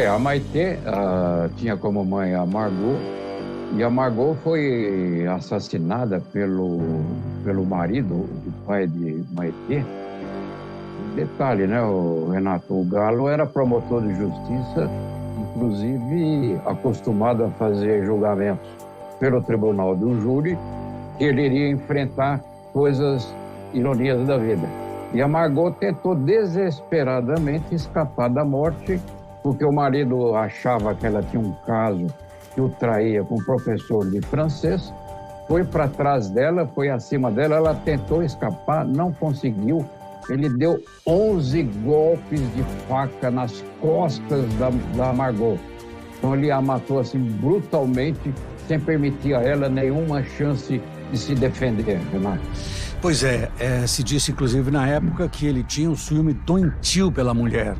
A Maitê tinha como mãe a Margot, e a Margot foi assassinada pelo marido, o pai de Maitê. Detalhe, né, o Renato, o Galo era promotor de justiça, inclusive acostumado a fazer julgamentos pelo tribunal do júri, que ele iria enfrentar coisas, ironias da vida. E a Margot tentou desesperadamente escapar da morte, porque o marido achava que ela tinha um caso que o traía com um professor de francês, foi para trás dela, foi acima dela, ela tentou escapar, não conseguiu. Ele deu 11 golpes de faca nas costas da Margot. Então ele a matou assim brutalmente, sem permitir a ela nenhuma chance de se defender, Renato. Pois é, se disse inclusive na época que ele tinha um ciúme doentio pela mulher.